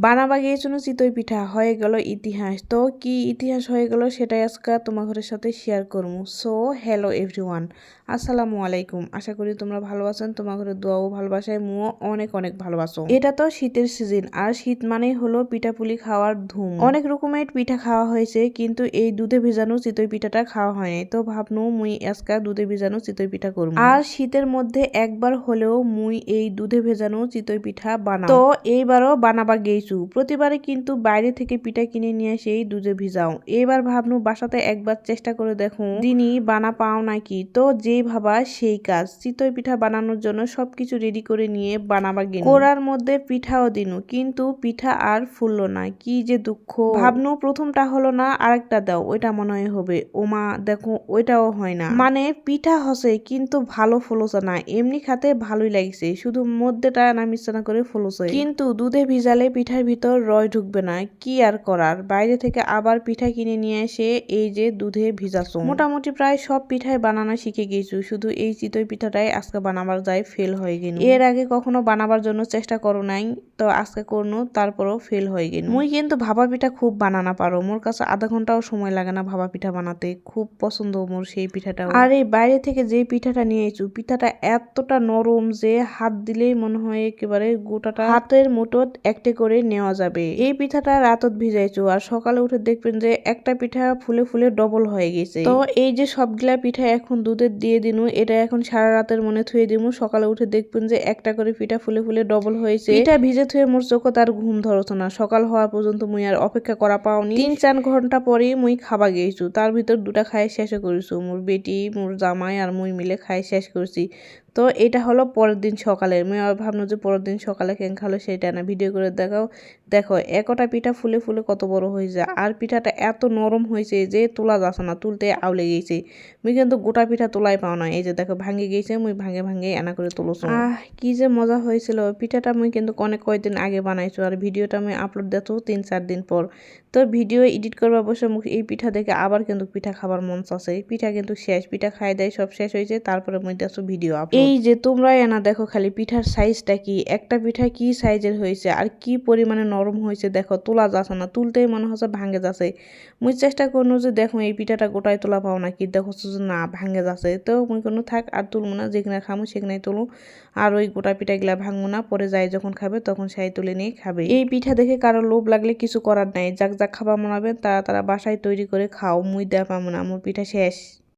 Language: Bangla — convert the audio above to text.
বানাবা গিয়েছিল চিতই পিঠা হয়ে গেল ইতিহাস। তো কি ইতিহাস হয়ে গেল সেটাই আজকে তোমাদের সাথে শেয়ার করবো। সো হ্যালো এভরিওয়ান, আসসালামু আলাইকুম। আশা করি তোমরা ভালো আছেন। তোমাদের দোয়া ও ভালোবাসায় মুও অনেক অনেক ভালোবাসো। এটা তো শীতের সিজন, আর শীত মানেই হলো পিঠাপুলি খাওয়ার ধুম। অনেক রকমের পিঠা খাওয়া হয়েছে, কিন্তু এই দুধে ভেজানো চিতই পিঠাটা খাওয়া হয়নি। তো ভাবনু মুই আজকে দুধে ভেজানো চিতই পিঠা করবো। আর শীতের মধ্যে একবার হলেও মুই এই দুধে ভেজানো চিতই পিঠা বানাও। তো এইবারও বানাবা গেইছি। প্রতিবারে কিন্তু বাইরে থেকে পিঠা কিনে নিয়ে এসে দুধে ভিজাও। এবার ভাবনু বাসাতে একবার চেষ্টা করে দেখো দিনই বানা পাও নাকি। তো যেই ভাবা সেই কাজ। চিতই পিঠা বানানোর জন্য সবকিছু রেডি করে নিয়ে বানাবা গেল। কোড়ার মধ্যে পিঠাও দিনু, কিন্তু পিঠা আর ফুললো না। কি যে দুঃখ। ভাবনু প্রথমটা হলো না, আরেকটা দাও, ওইটা মনে হয় হবে। ওমা দেখো ওইটাও হয় না। মানে পিঠা হসে কিন্তু ভালো ফলছে না। এমনি খাতে ভালোই লাগছে, শুধু মধ্যেটা নামিচ্ছে না করে ফলছে। কিন্তু দুধে ভিজালে পিঠার ভিতর রয় ঢুকবে না। কি আর করার, বাইরে থেকে আবার পিঠা কিনে নিয়ে এসে এই যে দুধে ভিজাছো। মোটামুটি প্রায় সব পিঠাই বানানো শিখে গেছো, শুধু এই চিতই পিঠাটাই আজকে বানাবার যায় ফেল হয়ে গেল। এর আগে কখনো বানাবার জন্য চেষ্টা করো নাই, তো আজকে করনো, তারপরও ফেল হয়ে গেল। মুই কিন্তু ভাপা পিঠা খুব বানানা পারো। মোর কাছে আধা ঘন্টাও সময় লাগে না ভাপা পিঠা বানাতে। খুব পছন্দ মোর সেই পিঠাটা। আর এই বাইরে থেকে যে পিঠাটা নিয়ে এসো, পিঠাটা এতটা নরম যে হাত দিলেই মনে হয় একেবারে গোটাটা হাতের মুঠোত একটে করে নেওয়া যাবে। এই পিঠাটা রাতত ভিজাইছো, আর সকালে উঠে দেখবেন যে একটা পিঠা ফুলে ফুলে ডবল হয়ে গেছে। তো এই যে সবগুলা পিঠা এখন দুধে দিয়ে দিনু, এটা এখন সারা রাতের মনে থুয়ে দিমু। সকালে উঠে দেখবেন যে একটা করে পিঠা ফুলে ফুলে ডবল হয়েছে। পিঠা ভিজে থুয়ে মোর চোখত আর ঘুম ধরতো না। সকাল হওয়া পর্যন্ত মুই আর অপেক্ষা করা পাওনি। 3-4 ঘন্টা পরেই মুই খাবা গেইছু। তার ভিতর দুটা খাই শেষ করেছু। মোর বেটি, মোর জামাই আর মুই মিলে খাই শেষ করছি। তো এটা হলো পরের দিন সকালের। মুই আর ভাবনো যে পরের দিন সকালে কেন খালো সেটা না, ভিডিও করে দেখাও। দেখো একটা পিঠা ফুলে ফুলে কত বড় হয়ে যায়, আর পিঠাটা এত নরম হয়েছে যে তোলা যাচ্ছে না, তুলতে আউলে গেছে। মুই কিন্তু গোটা পিঠা তোলাই পাও না। এই যে দেখো ভাঙে গেছে, মুই ভাঙে ভাঙে এনা করে তুলছো। কি যে মজা হয়েছিল। পিঠাটা মুই কিন্তু অনেক কয়েকদিন আগে বানাইছো, আর ভিডিওটা আমি আপলোড দেখো 3-4 দিন পর। তো ভিডিও এডিট করবার বসে মুখ এই পিঠা দেখে আবার কিন্তু পিঠা খাবার মন চাচ্ছে। পিঠা কিন্তু শেষ, পিঠা খাই দেয় সব শেষ হয়েছে, তারপরে মুই দেখো ভিডিও আপলোড। এই যে তোমরা এনা দেখো খালি পিঠার সাইজটা কি, একটা পিঠা কি সাইজের হয়েছে আর কি পরিমাণে নরম হয়েছে। দেখো তোলা যাচ্ছে না, তুলতেই মনে হচ্ছে ভাঙে যাচ্ছে। মুই চেষ্টা করলো যে দেখো এই পিঠাটা গোটায় তোলা পাও নাকি, দেখো না ভাঙে যাচ্ছে। তো মুই কোনো থাক আর তুলবো না, যেখানে খামো সেখানেই তুলো। আর ওই গোটা পিঠাগুলা ভাঙবো না, পরে যাই যখন খাবে তখন সেই তুলে নিয়ে খাবে। এই পিঠা দেখে কারো লোভ লাগলে কিছু করার নাই। যাক যাক খাবার মনাবেন তারা তারা বাসায় তৈরি করে খাও। মুই দেয়া পাবো না, আমার পিঠা শেষ।